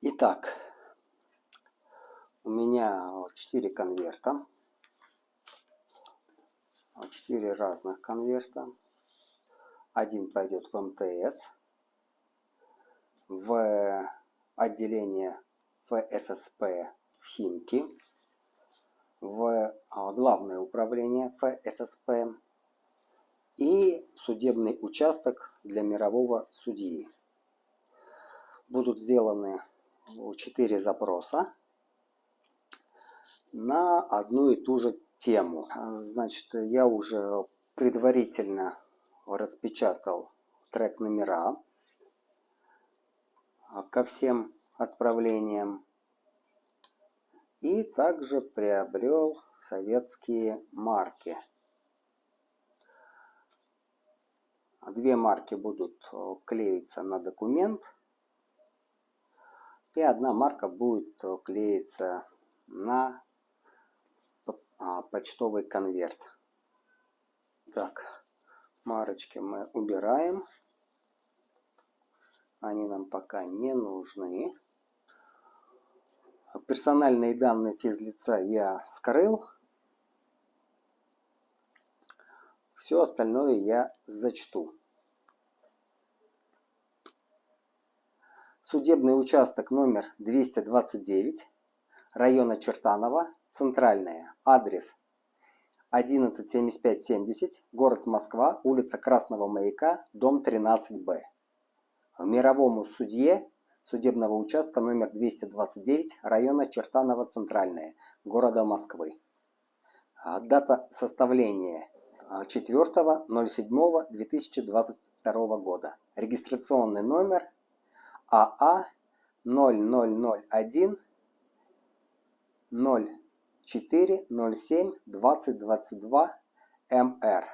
Итак, у меня 4 конверта, 4 разных конверта. Один пойдет в МТС, в отделение ФССП в Химки, в Главное управление ФССП и судебный участок для мирового судьи. Будут сделаны 4 запроса на одну и ту же тему. Значит, я уже предварительно распечатал трек номера ко всем отправлениям и также приобрел советские марки. 2 марки будут клеиться на документ, и 1 марка будет клеиться на почтовый конверт. Так, марочки мы убираем. Они нам пока не нужны. Персональные данные физлица я скрыл. Все остальное я зачту. Судебный участок номер 229, района Чертаново, Центральная, адрес 117570, город Москва, улица Красного Маяка, дом 13Б. Мировому судье судебного участка номер 229, района Чертаново, Центральная, города Москвы. Дата составления 4.07.2022 года. Регистрационный номер АА 0001 04 07 2022 МР.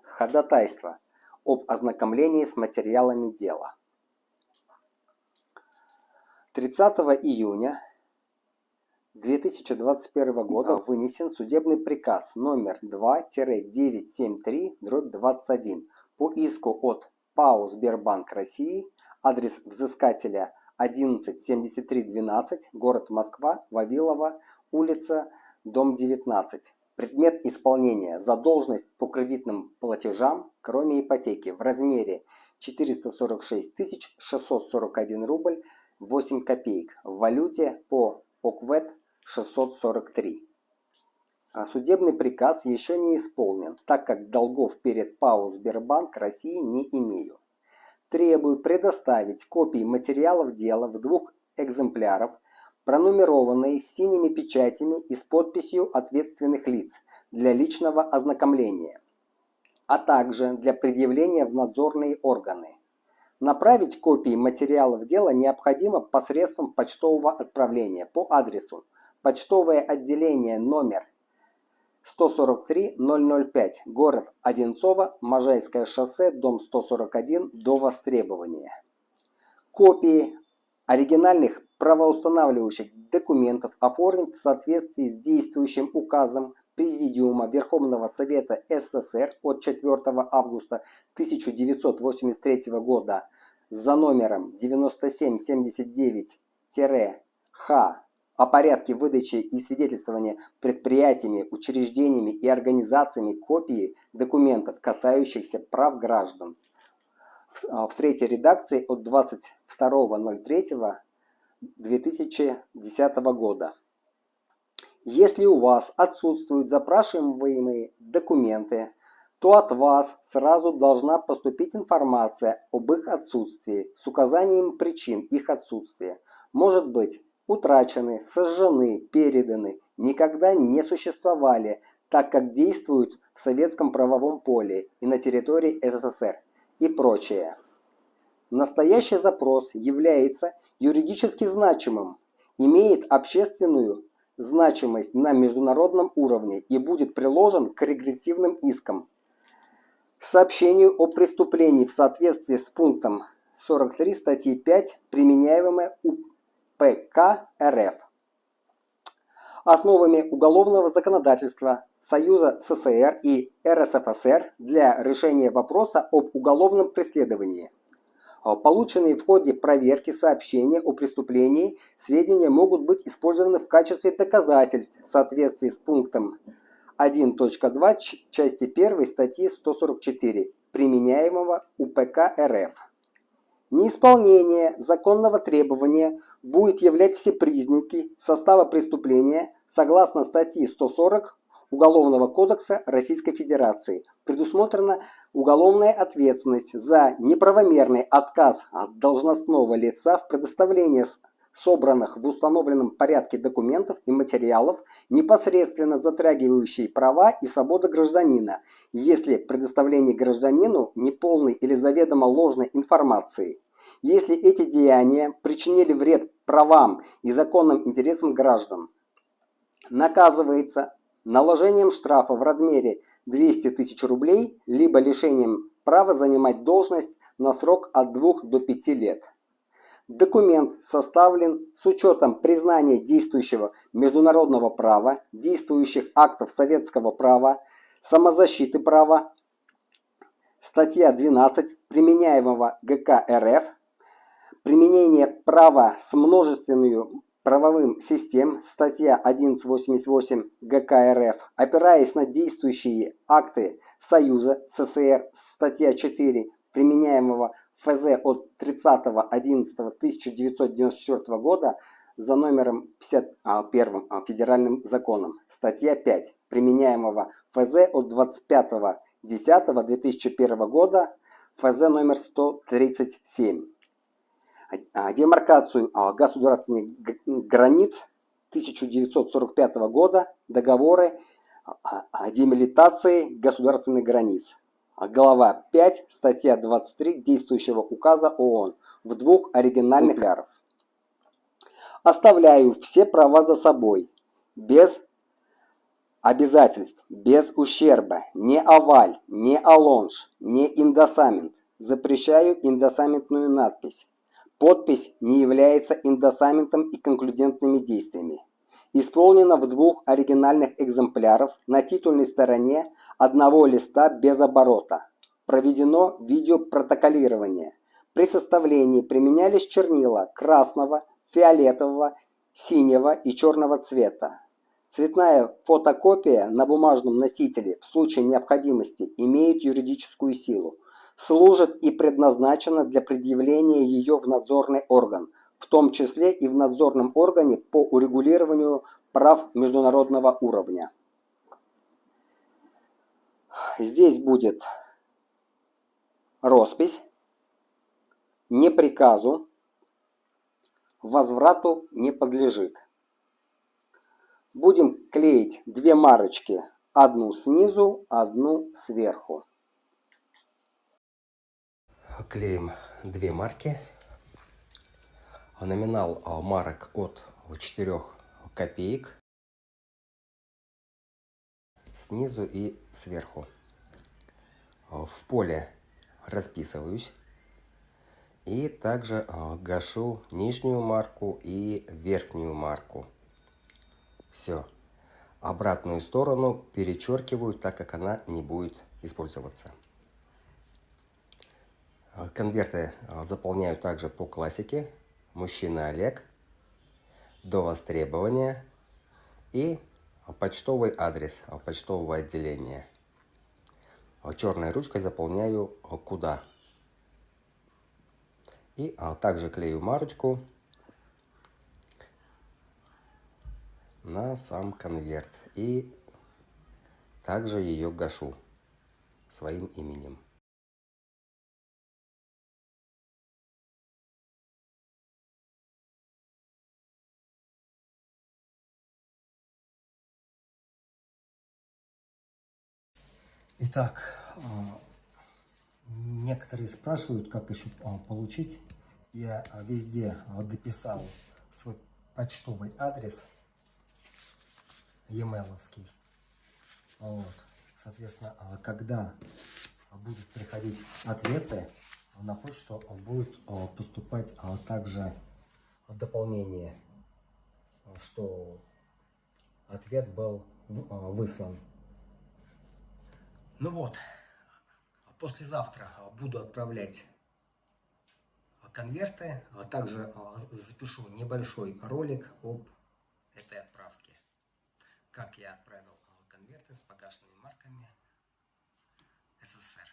Ходатайство об ознакомлении с материалами дела. 30 июня 2021 года вынесен судебный приказ номер 2-973/21 по иску от ПАО «Сбербанк России», адрес взыскателя 117312, город Москва, Вавилова, улица, дом 19. Предмет исполнения: задолженность по кредитным платежам, кроме ипотеки, в размере 446 641 рубль 8 копеек, в валюте по ОКВЭД 643. Судебный приказ еще не исполнен, так как долгов перед ПАО «Сбербанк России» не имею. Требую предоставить копии материалов дела в 2 экземплярах, пронумерованные синими печатями и с подписью ответственных лиц для личного ознакомления, а также для предъявления в надзорные органы. Направить копии материалов дела необходимо посредством почтового отправления по адресу: почтовое отделение номер 143-005, город Одинцово, Можайское шоссе, дом 141, до востребования. Копии оригинальных правоустанавливающих документов оформить в соответствии с действующим указом Президиума Верховного Совета СССР от 4 августа 1983 года за номером 9779-Х о порядке выдачи и свидетельствования предприятиями, учреждениями и организациями копии документов, касающихся прав граждан. В 3-й редакции от 22.03.2010 года. Если у вас отсутствуют запрашиваемые документы, то от вас сразу должна поступить информация об их отсутствии с указанием причин их отсутствия. Может быть утрачены, сожжены, переданы, никогда не существовали, так как действуют в советском правовом поле и на территории СССР и прочее. Настоящий запрос является юридически значимым, имеет общественную значимость на международном уровне и будет приложен к регрессивным искам. Сообщению о преступлении в соответствии с пунктом 43 статьи 5 применяемой УПК РФ. Основами уголовного законодательства Союза СССР и РСФСР для решения вопроса об уголовном преследовании. Полученные в ходе проверки сообщения о преступлении сведения могут быть использованы в качестве доказательств в соответствии с пунктом 1.2 части 1 статьи 144 применяемого УПК РФ. Неисполнение законного требования будет являть все признаки состава преступления согласно статьи 140 Уголовного кодекса Российской Федерации. Предусмотрена уголовная ответственность за неправомерный отказ от должностного лица в предоставлении собранных в установленном порядке документов и материалов, непосредственно затрагивающие права и свободы гражданина, если предоставление гражданину неполной или заведомо ложной информации. Если эти деяния причинили вред правам и законным интересам граждан, наказывается наложением штрафа в размере 200 тысяч рублей, либо лишением права занимать должность на срок от 2 до 5 лет. Документ составлен с учетом признания действующего международного права, действующих актов советского права, самозащиты права, статья 12 применяемого ГК РФ, применение права с множественной правовым систем, статья 1188 ГК РФ, опираясь на действующие акты Союза СССР, статья 4 применяемого ФЗ от 30.11.1994 года за номером 51 федеральным законом, статья 5 применяемого ФЗ от 25.10.2001 года, ФЗ номер 137. Демаркацию государственных границ 1945 года, договоры о демилитации государственных границ. Глава 5, статья 23 действующего указа ООН в 2 оригинальных экземплярах. Оставляю все права за собой, без обязательств, без ущерба, не аваль, не алонж, не индосамент. Запрещаю индосаментную надпись. Подпись не является индосаментом и конклюдентными действиями. Исполнено в 2 оригинальных экземплярах на титульной стороне одного листа без оборота. Проведено видеопротоколирование. При составлении применялись чернила красного, фиолетового, синего и черного цвета. Цветная фотокопия на бумажном носителе в случае необходимости имеет юридическую силу. Служит и предназначена для предъявления ее в надзорный орган, в том числе и в надзорном органе по урегулированию прав международного уровня. Здесь будет роспись, не приказу, возврату не подлежит. Будем клеить 2 марочки, одну снизу, одну сверху. Клеим 2 марки. Номинал марок от 4 копеек. Снизу и сверху. В поле расписываюсь. И также гашу нижнюю марку и верхнюю марку. Все. Обратную сторону перечеркиваю, так как она не будет использоваться. Конверты заполняю также по классике. Мужчина Олег. До востребования. И почтовый адрес почтового отделения. Черной ручкой заполняю куда. И также клею марочку на сам конверт. И также ее гашу своим именем. Итак, некоторые спрашивают, как еще получить. Я везде дописал свой почтовый адрес, e-mail'овский. Вот. Соответственно, когда будут приходить ответы, на почту будет поступать также дополнение, что ответ был выслан. Ну вот, послезавтра буду отправлять конверты, а также запишу небольшой ролик об этой отправке. Как я отправил конверты с погашенными марками СССР.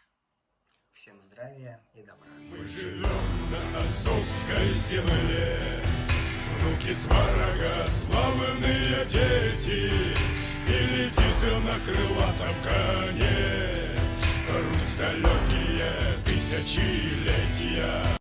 Всем здравия и добра. Мы живем на отцовской земле, внуки сварога, славные дети, и летит на крылатом коне Русь далекие тысячелетия.